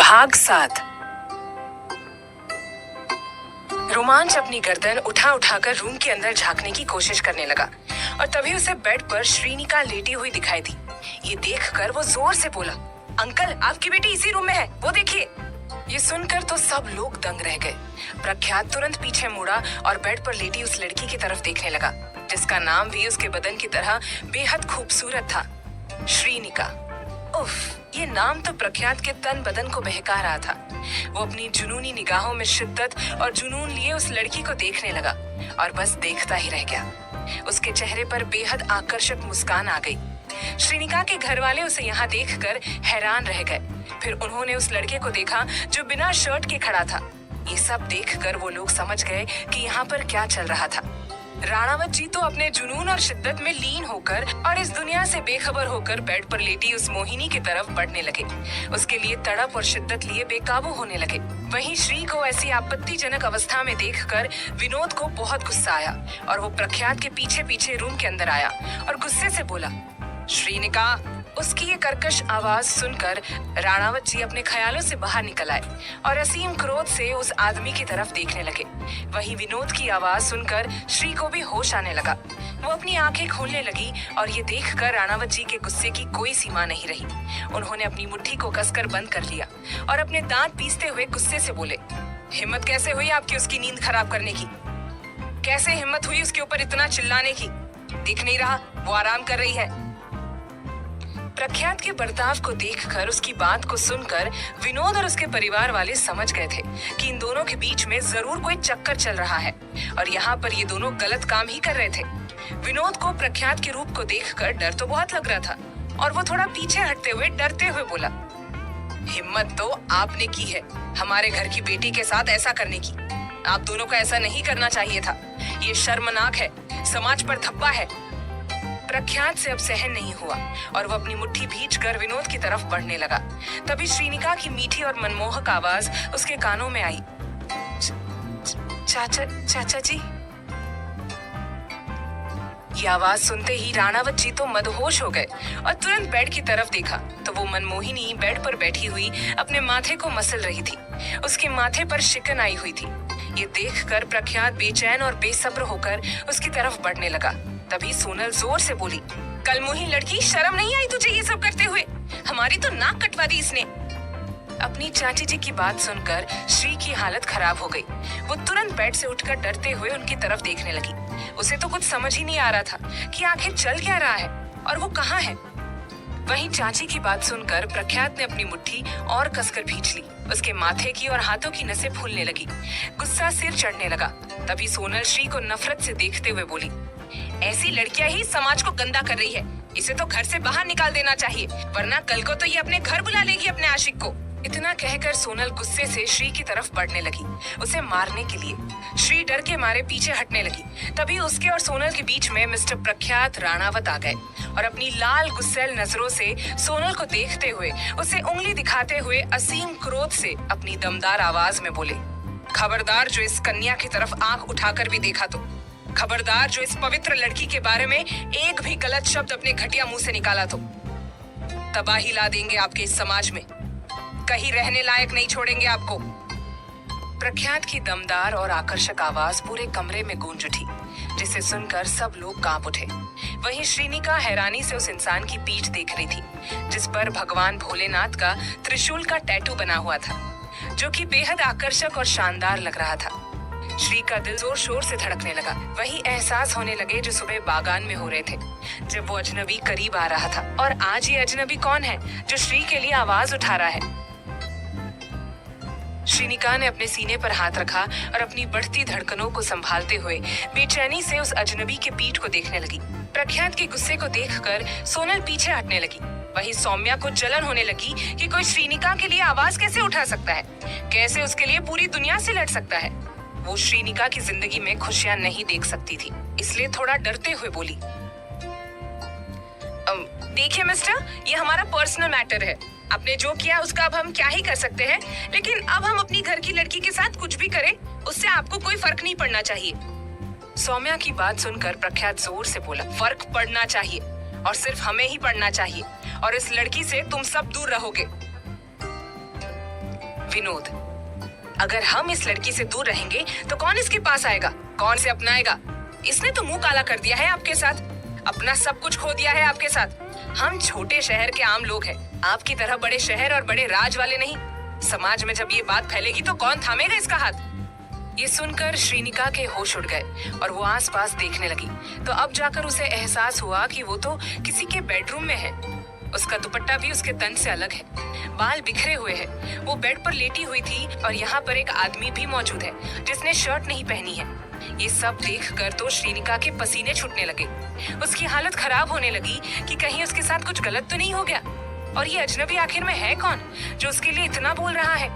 भाग 7। रोमांच अपनी गर्दन उठा उठाकर रूम के अंदर झांकने की कोशिश करने लगा और तभी उसे बेड पर श्रीनिका लेटी हुई दिखाई दी। ये देखकर वो जोर से बोला, अंकल आपकी बेटी इसी रूम में है, वो देखिए। ये सुनकर तो सब लोग दंग रह गए। प्रख्यात तुरंत पीछे मुड़ा और बेड पर लेटी उस लड़की की तरफ देखने लगा, जिसका नाम भी उसके बदन की तरह बेहद खूबसूरत था, श्रीनिका। उफ, ये नाम तो प्रख्यात के तन बदन को बहका रहा था। वो अपनी जुनूनी निगाहों में शिद्दत और जुनून लिए उस लड़की को देखने लगा और बस देखता ही रह गया। उसके चेहरे पर बेहद आकर्षक मुस्कान आ गई। श्रीनिका के घर वाले उसे यहाँ देखकर हैरान रह गए। फिर उन्होंने उस लड़के को देखा जो बिना शर्ट के खड़ा था। ये सब देखकर वो लोग समझ गए कि यहाँ पर क्या चल रहा था। राणावत जी तो अपने जुनून और शिद्दत में लीन होकर और इस दुनिया से बेखबर होकर बेड पर लेटी उस मोहिनी की तरफ बढ़ने लगे। उसके लिए तड़प और शिद्दत लिए बेकाबू होने लगे। वहीं श्री को ऐसी आपत्तिजनक अवस्था में देखकर विनोद को बहुत गुस्सा आया और वो प्रख्यात के पीछे पीछे रूम के अंदर आया और गुस्से से बोला, श्रीनिका। उसकी ये कर्कश आवाज सुनकर राणावत जी अपने ख्यालों से बाहर निकल आए और असीम क्रोध से उस आदमी की तरफ देखने लगे। वहीं विनोद की आवाज सुनकर श्री को भी होश आने लगा। वो अपनी आंखें खोलने लगी और ये देखकर राणावत जी के गुस्से की कोई सीमा नहीं रही। उन्होंने अपनी मुट्ठी को कसकर बंद कर लिया और अपने दांत पीसते हुए गुस्से से बोले, हिम्मत कैसे हुई आपकी उसकी नींद खराब करने की? कैसे हिम्मत हुई उसके ऊपर इतना चिल्लाने की? दिख नहीं रहा वो आराम कर रही है? प्रख्यात के बर्ताव को देखकर, उसकी बात को सुनकर विनोद और उसके परिवार वाले समझ गए थे कि इन दोनों के बीच में जरूर कोई चक्कर चल रहा है और यहाँ पर ये दोनों गलत काम ही कर रहे थे। विनोद को प्रख्यात के रूप को देखकर डर तो बहुत लग रहा था और वो थोड़ा पीछे हटते हुए डरते हुए बोला, हिम्मत तो आपने की है हमारे घर की बेटी के साथ ऐसा करने की। आप दोनों को ऐसा नहीं करना चाहिए था। ये शर्मनाक है, समाज पर धब्बा है। प्रख्यात से अब सहन नहीं हुआ और वो अपनी मुट्ठी भींचकर विनोद की तरफ बढ़ने लगा। तभी श्रीनिका की मीठी और मनमोहक आवाज उसके कानों में आई, चाचा जी। ये आवाज सुनते ही राणावत जी तो मदहोश हो गए और तुरंत बेड की तरफ देखा तो वो मनमोहिनी बेड पर बैठी हुई अपने माथे को मसल रही थी। उसके माथे पर शिकन आई हुई थी। ये देखकर प्रख्यात बेचैन और बेसब्र होकर उसकी तरफ बढ़ने लगा। तभी सोनल जोर से बोली, कल मुही लड़की, शर्म नहीं आई तुझे ये सब करते हुए? हमारी तो नाक कटवा दी इसने। अपनी चाची जी की बात सुनकर श्री की हालत खराब हो गई। वो तुरंत बेड से उठकर डरते हुए उनकी तरफ देखने लगी। उसे तो कुछ समझ ही नहीं आ रहा था कि आखिर चल क्या रहा है और वो कहाँ है। वहीं चाची की बात सुनकर प्रख्यात ने अपनी मुट्ठी और कसकर भींच ली। उसके माथे की और हाथों की नसें फूलने लगी। गुस्सा सिर चढ़ने लगा। तभी सोनल श्री को नफरत से देखते हुए बोली, ऐसी लड़कियां ही समाज को गंदा कर रही है। इसे तो घर से बाहर निकाल देना चाहिए, वरना कल को तो ये अपने घर बुला लेगी अपने आशिक को। इतना कहकर सोनल गुस्से से श्री की तरफ बढ़ने लगी, उसे मारने के लिए। श्री डर के मारे पीछे हटने लगी। तभी उसके और सोनल के बीच में मिस्टर प्रख्यात राणावत आ गए और अपनी लाल गुस्सैल नजरों से सोनल को देखते हुए, उसे उंगली दिखाते हुए असीम क्रोध से अपनी दमदार आवाज में बोले, खबरदार जो इस कन्या की तरफ आंख उठाकर भी देखा तो, खबरदार जो इस पवित्र लड़की के बारे में एक भी गलत शब्द अपने घटिया मुंह से निकाला तो तबाही ला देंगे आपके इस समाज में। कहीं रहने लायक नहीं छोड़ेंगे आपको। प्रख्यात की दमदार और आकर्षक आवाज पूरे कमरे में गूंज उठी, जिसे सुनकर सब लोग कांप उठे। वहीं श्रीनिका हैरानी से उस इंसान की पीठ देख रही थी जिस पर भगवान भोलेनाथ का त्रिशूल का टैटू बना हुआ था, जो कि बेहद आकर्षक और शानदार लग रहा था। श्री का दिल जोर शोर से धड़कने लगा। वही एहसास होने लगे जो सुबह बागान में हो रहे थे जब वो अजनबी करीब आ रहा था। और आज ये अजनबी कौन है जो श्री के लिए आवाज उठा रहा है? श्रीनिका ने अपने सीने पर हाथ रखा और अपनी बढ़ती धड़कनों को संभालते हुए बेचैनी से उस अजनबी के पीठ को देखने लगी। प्रख्यात के गुस्से को देखकर सोनल पीछे हटने लगी। वहीं सौम्या को जलन होने लगी कि कोई श्रीनिका के लिए आवाज कैसे उठा सकता है, कैसे उसके लिए पूरी दुनिया से लड़ सकता है। वो श्रीनिका की जिंदगी में खुशियां नहीं देख सकती थी, इसलिए थोड़ा डरते हुए बोली, देखिए मिस्टर, ये हमारा पर्सनल मैटर है। आपने जो किया उसका अब हम क्या ही कर सकते हैं, लेकिन अब हम अपनी घर की लड़की के साथ कुछ भी करें उससे आपको कोई फर्क नहीं पड़ना चाहिए। सौम्या की बात सुनकर प्रख्यात जोर से बोला, फर्क पड़ना चाहिए और सिर्फ हमें ही पड़ना चाहिए और इस लड़की से तुम सब दूर रहोगे। विनोद, अगर हम इस लड़की से दूर रहेंगे तो कौन इसके पास आएगा, कौन से अपनाएगा? इसने तो मुंह काला कर दिया है आपके साथ, अपना सब कुछ खो दिया है आपके साथ। हम छोटे शहर के आम लोग हैं, आपकी तरह बड़े शहर और बड़े राज वाले नहीं। समाज में जब ये बात फैलेगी तो कौन थामेगा इसका हाथ? ये सुनकर श्रीनिका के होश उड़ गए और वो आसपास देखने लगी तो अब जाकर उसे एहसास हुआ कि वो तो किसी के बेडरूम में है। उसका दुपट्टा भी उसके तन से अलग है, बाल बिखरे हुए हैं। वो बेड पर लेटी हुई थी और यहाँ पर एक आदमी भी मौजूद है जिसने शर्ट नहीं पहनी है। ये सब देखकर तो श्रीनिका के पसीने छूटने लगे। उसकी हालत खराब होने लगी कि कहीं उसके साथ कुछ गलत तो नहीं हो गया। और ये अजनबी आखिर में है कौन जो उसके लिए इतना बोल रहा है?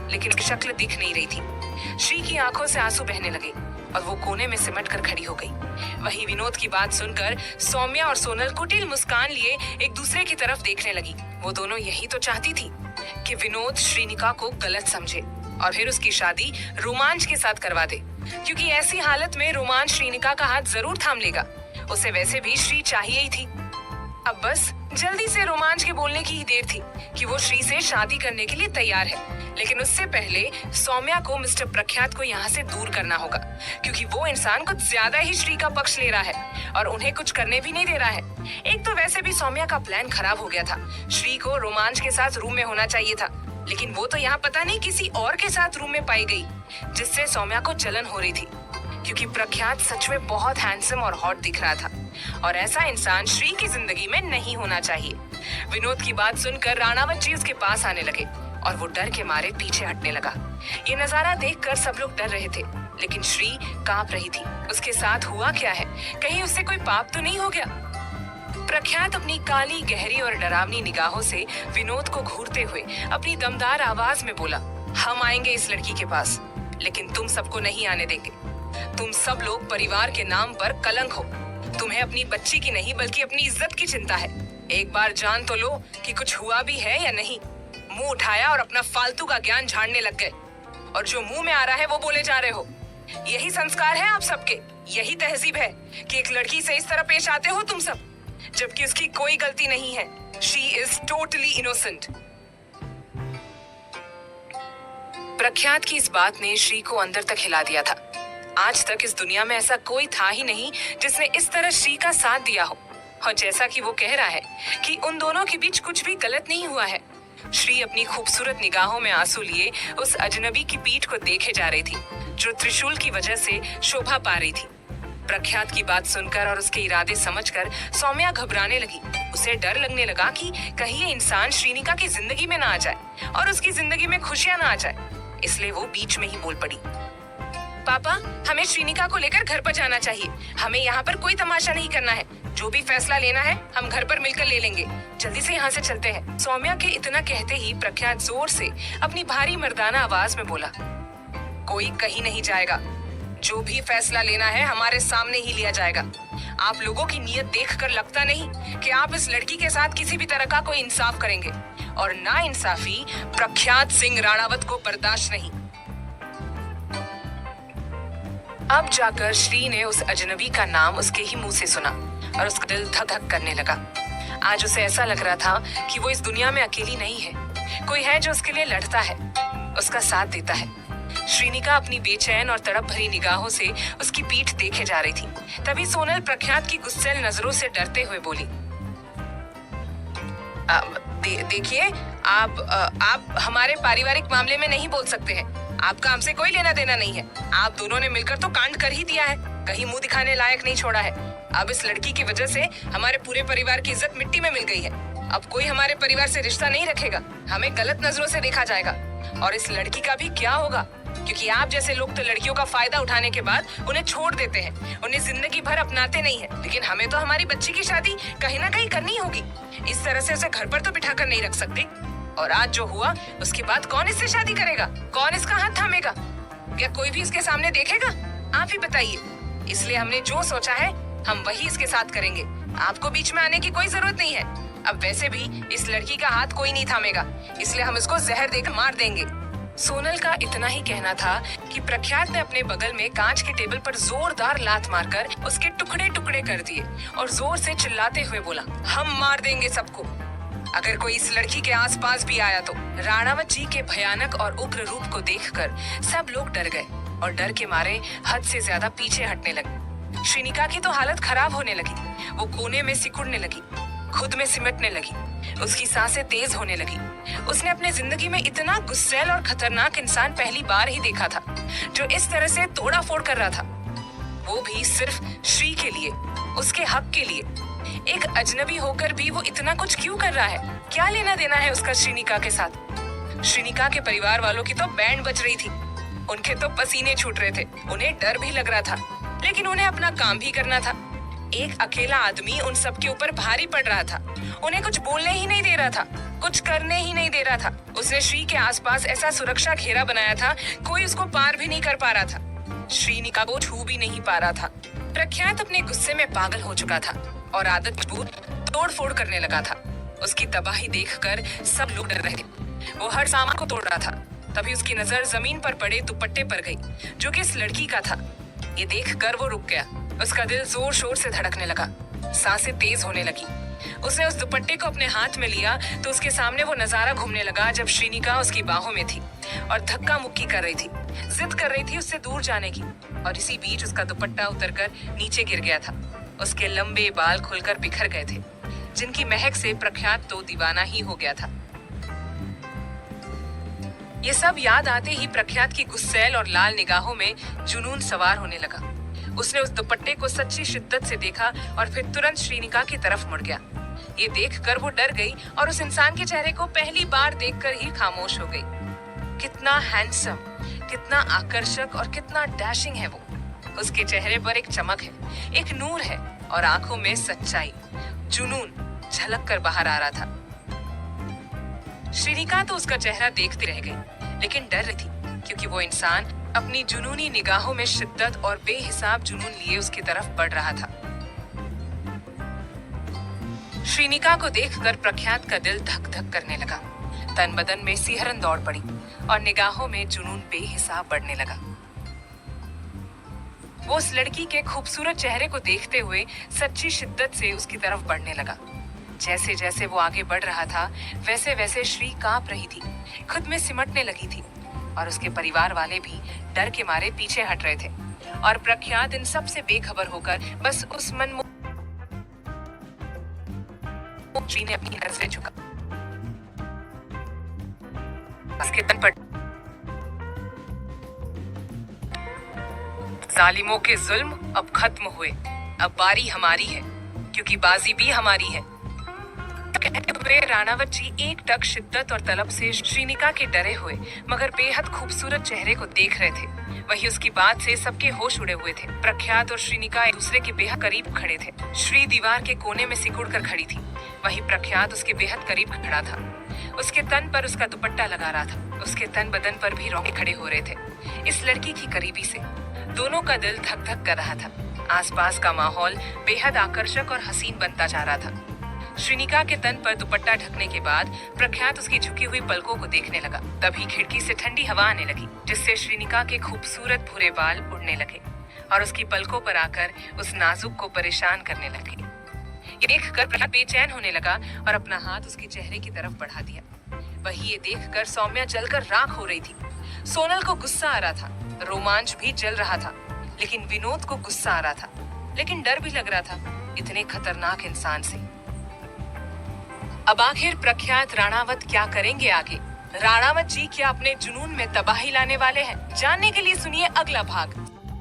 लेकिन उसकी शक्ल दिख नहीं रही थी। श्री की आंखों से आंसू बहने लगे और वो कोने में सिमट कर खड़ी हो गई। वही विनोद की बात सुनकर सौम्या और सोनल कुटिल मुस्कान लिए एक दूसरे की तरफ देखने लगी। वो दोनों यही तो चाहती थी कि विनोद श्रीनिका को गलत समझे और फिर उसकी शादी रोमांच के साथ करवा दे, क्योंकि ऐसी हालत में रोमांच श्रीनिका का हाथ जरूर थाम लेगा। उसे वैसे भी श्री चाहिए ही थी। अब बस जल्दी से रोमांच के बोलने की ही देर थी कि वो श्री से शादी करने के लिए तैयार है। लेकिन उससे पहले सौम्या को मिस्टर प्रख्यात को यहाँ से दूर करना होगा, क्योंकि वो इंसान कुछ ज्यादा ही श्री का पक्ष ले रहा है और उन्हें कुछ करने भी नहीं दे रहा है। एक तो वैसे भी सौम्या का प्लान खराब हो गया था। श्री को रोमांच के साथ रूम में होना चाहिए था, लेकिन वो तो यहाँ पता नहीं किसी और के साथ रूम में पाई गई, जिससे सौम्या को जलन हो रही थी, क्योंकि प्रख्यात सच में बहुत हैंडसम और हॉट दिख रहा था और ऐसा इंसान श्री की जिंदगी में नहीं होना चाहिए। विनोद की बात सुनकर राणावत जी उसके पास आने लगे और वो डर के मारे पीछे हटने लगा। ये नजारा देखकर सब लोग डर रहे थे, लेकिन श्री कांप रही थी। उसके साथ हुआ क्या है? कहीं उससे कोई पाप तो नहीं हो गया? प्रख्यात अपनी काली, गहरी और डरावनी निगाहों से विनोद को घूरते हुए अपनी दमदार आवाज में बोला, हम आएंगे इस लड़की के पास, लेकिन तुम सबको नहीं आने देंगे। तुम सब लोग परिवार के नाम पर कलंक हो। तुम्हें अपनी बच्ची की नहीं बल्कि अपनी इज्जत की चिंता है। एक बार जान तो लो कि कुछ हुआ भी है या नहीं। मुंह उठाया और अपना फालतू का ज्ञान झाड़ने लग गए, और जो मुंह में आ रहा है वो बोले जा रहे हो। यही संस्कार है आप सबके, यही तहजीब है कि एक लड़की से इस तरह पेश आते हो तुम सब, जबकि उसकी कोई गलती नहीं है। She is totally innocent. प्रख्यात की इस बात ने श्री को अंदर तक हिला दिया था। आज तक इस दुनिया में ऐसा कोई था ही नहीं जिसने इस तरह श्री का साथ दिया हो। और जैसा कि वो कह रहा है कि उन दोनों के बीच कुछ भी गलत नहीं हुआ है। श्री अपनी खूबसूरत निगाहों में आंसू लिए उस अजनबी की पीठ को देखे जा रही थी, जो त्रिशूल की वजह से शोभा पा रही थी। प्रख्यात की बात सुनकर और उसके इरादे समझकर सौम्या घबराने लगी। उसे डर लगने लगा कि कहीं ये इंसान श्रीनिका की जिंदगी में ना आ जाए और उसकी जिंदगी में खुशियां ना आ जाए। इसलिए वो बीच में ही बोल पड़ी, पापा, हमें श्रीनिका को लेकर घर पर जाना चाहिए। हमें यहाँ पर कोई तमाशा नहीं करना है। जो भी फैसला लेना है हम घर पर मिलकर ले लेंगे। जल्दी से यहाँ से चलते हैं। सौम्या के इतना कहते ही प्रख्यात जोर से अपनी भारी मर्दाना आवाज में बोला, कोई कहीं नहीं जाएगा। जो भी फैसला लेना है हमारे सामने ही लिया जाएगा। आप लोगों की नीयत देखकर लगता नहीं कि आप इस लड़की के साथ किसी भी तरह का कोई इंसाफ करेंगे, और ना इंसाफी प्रख्यात सिंह राणावत को बर्दाश्त नहीं। अब जाकर श्री ने उस अजनबी का नाम उसके ही मुंह से सुना और उसका दिल धक धक करने लगा। आज उसे ऐसा लग रहा था कि वो इस दुनिया में अकेली नहीं है। कोई है जो उसके लिए लड़ता है, उसका साथ देता है। श्रीनिका अपनी बेचैन और तड़प भरी निगाहों से उसकी पीठ देखे जा रही थी। तभी सोनल प्रख्यात की गुस्सैल नजरों से डरते हुए बोली, देखिए, आप हमारे पारिवारिक मामले में नहीं बोल सकते हैं। आपका हमसे कोई लेना देना नहीं है। आप दोनों ने मिलकर तो कांड कर ही दिया है, कहीं मुंह दिखाने लायक नहीं छोड़ा है। अब इस लड़की की वजह से हमारे पूरे परिवार की इज्जत मिट्टी में मिल गई है। अब कोई हमारे परिवार से रिश्ता नहीं रखेगा, हमें गलत नजरों से देखा जाएगा। और इस लड़की का भी क्या होगा, क्योंकि आप जैसे लोग तो लड़कियों का फायदा उठाने के बाद उन्हें छोड़ देते हैं, उन्हें जिंदगी भर अपनाते नहीं है। लेकिन हमें तो हमारी बच्ची की शादी कहीं ना कहीं करनी होगी। इस तरह से उसे घर पर तो बिठा कर नहीं रख सकते। और आज जो हुआ उसके बाद कौन इससे शादी करेगा? कौन इसका हाथ थामेगा? क्या कोई भी इसके सामने देखेगा? आप ही बताइए। इसलिए हमने जो सोचा है हम वही इसके साथ करेंगे। आपको बीच में आने की कोई जरूरत नहीं है। अब वैसे भी इस लड़की का हाथ कोई नहीं थामेगा, इसलिए हम इसको जहर देकर मार देंगे। सोनल का इतना ही कहना था कि प्रख्यात ने अपने बगल में कांच के टेबल पर जोरदार लात मारकर उसके टुकड़े टुकड़े कर दिए और जोर से चिल्लाते हुए बोला, हम मार देंगे सबको। अगर कोई इस लड़की के आसपास भी आया तो। राणावत जी के भयानक और उग्र रूप को देखकर सब लोग डर गए और डर के मारे हद से ज्यादा पीछे हटने लगे। श्रीनिका की तो हालत खराब होने लगी। वो कोने में सिकुड़ने लगी, खुद में सिमटने लगी, उसकी सांसें तेज होने लगी। उसने अपनी जिंदगी में इतना गुस्सैल और खतरनाक इंसान पहली बार ही देखा था, जो इस तरह से तोड़ा फोड़ कर रहा था, वो भी सिर्फ श्री के लिए, उसके हक के लिए। एक अजनबी होकर भी वो इतना कुछ क्यों कर रहा है? क्या लेना देना है उसका श्रीनिका के साथ? श्रीनिका के परिवार वालों की तो बैंड बज रही थी, उनके तो पसीने छूट रहे थे, उन्हें डर भी लग रहा था, लेकिन उन्हें अपना काम भी करना था। एक अकेला आदमी उन सबके ऊपर भारी पड़ रहा था, उन्हें कुछ बोलने ही नहीं दे रहा था, कुछ करने ही नहीं दे रहा था। उसने श्री के आसपास ऐसा सुरक्षा घेरा बनाया था, कोई उसको पार भी नहीं कर पा रहा था, श्रीनिका को छू भी नहीं पा रहा था। प्रख्यात अपने गुस्से में पागल हो चुका था और आदत मजबूर तोड़ फोड़ करने लगा था। उसकी तबाही देखकर सब लोग डर रहे थे। वो हर सामान को तोड़ रहा था। तभी उसकी नजर जमीन पर पड़े दुपट्टे पर गई, जो कि इस लड़की का था। ये देखकर वो रुक गया। उसका दिल जोर शोर से धड़कने लगा, सांसें तेज होने लगी। उसने उस दुपट्टे को अपने हाथ में लिया तो उसके सामने वो नजारा घूमने लगा जब श्रीनिका उसकी बाहों में थी और धक्का मुक्की कर रही थी, जिद कर रही थी उससे दूर जाने की। और इसी बीच उसका दुपट्टा उतरकर नीचे गिर गया था। उसके लंबे बाल खुलकर बिखर गए थे, जिनकी महक से प्रख्यात तो दीवाना ही हो गया था। ये सब याद आते ही प्रख्यात की गुस्सैल और लाल निगाहों में जुनून सवार होने लगा। उसने उस दुपट्टे को सच्ची शिद्दत से देखा और फिर तुरंत श्रीनिका की तरफ मुड़ गया। ये देखकर वो डर गई और उस इंसान के चेहरे को पहली बार देखकर ही खामोश हो गई। कितना हैंडसम, कितना आकर्षक और कितना डैशिंग है वो। उसके चेहरे पर एक चमक है, एक नूर है और आंखों में सच्चाई, जुनून झलक कर बाहर आ रहा था। श्रीनिका तो उसका चेहरा देखती रह गई, लेकिन डर रही थी, क्योंकि वो इंसान अपनी जुनूनी निगाहों में शिद्दत और बेहिसाब जुनून लिए उसकी तरफ बढ़ रहा था। श्रीनिका को देखकर प्रख्यात का दिल धक धक करने लगा, तन बदन में सिहरन दौड़ पड़ी और निगाहों में जुनून बेहिसाब बढ़ने लगा। वो उस लड़की के खूबसूरत चेहरे को देखते हुए सच्ची शिद्दत से उसकी तरफ बढ़ने लगा। जैसे जैसे वो आगे बढ़ रहा था, वैसे वैसे श्री कांप रही थी, खुद में सिमटने लगी थी और उसके परिवार वाले भी डर के मारे पीछे हट रहे थे। और प्रख्यात इन सब से बेखबर होकर बस उस मनमोहक श्री ने अपनी नजरें झुका, उसके तन पर जालिमों के जुल्म अब खत्म हुए, अब बारी हमारी है, क्योंकि बाजी भी हमारी है। कहते हुए राणावत जी एक टक शिद्दत और तलब से श्रीनिका के डरे हुए मगर बेहद खूबसूरत चेहरे को देख रहे थे। वही उसकी बात से सबके होश उड़े हुए थे। प्रख्यात और श्रीनिका एक दूसरे के बेहद करीब खड़े थे। श्री दीवार के कोने में सिकुड़ कर खड़ी थी, वही प्रख्यात उसके बेहद करीब खड़ा था। उसके तन पर उसका दुपट्टा लगा रहा था, उसके तन बदन पर भी रोंगे खड़े हो रहे थे इस लड़की की करीबी से। दोनों का दिल धक धक कर रहा था। आसपास का माहौल बेहद आकर्षक और हसीन बनता जा रहा था। श्रीनिका के तन पर दुपट्टा ढकने के बाद प्रख्यात उसकी झुकी हुई पलकों को देखने लगा। तभी खिड़की से ठंडी हवा आने लगी, जिससे श्रीनिका के खूबसूरत भूरे बाल उड़ने लगे और उसकी पलकों पर आकर उस नाजुक को परेशान करने लगे। ये देखकर प्रख्यात बेचैन होने लगा और अपना हाथ उसके चेहरे की तरफ बढ़ा दिया। वही ये देखकर सौम्या जलकर राख हो रही थी। सोनल को गुस्सा आ रहा था, रोमांच भी जल रहा था, लेकिन विनोद को गुस्सा आ रहा था, लेकिन डर भी लग रहा था इतने खतरनाक इंसान से। अब आखिर प्रख्यात राणावत क्या करेंगे आगे? राणावत जी क्या अपने जुनून में तबाही लाने वाले हैं? जानने के लिए सुनिए अगला भाग।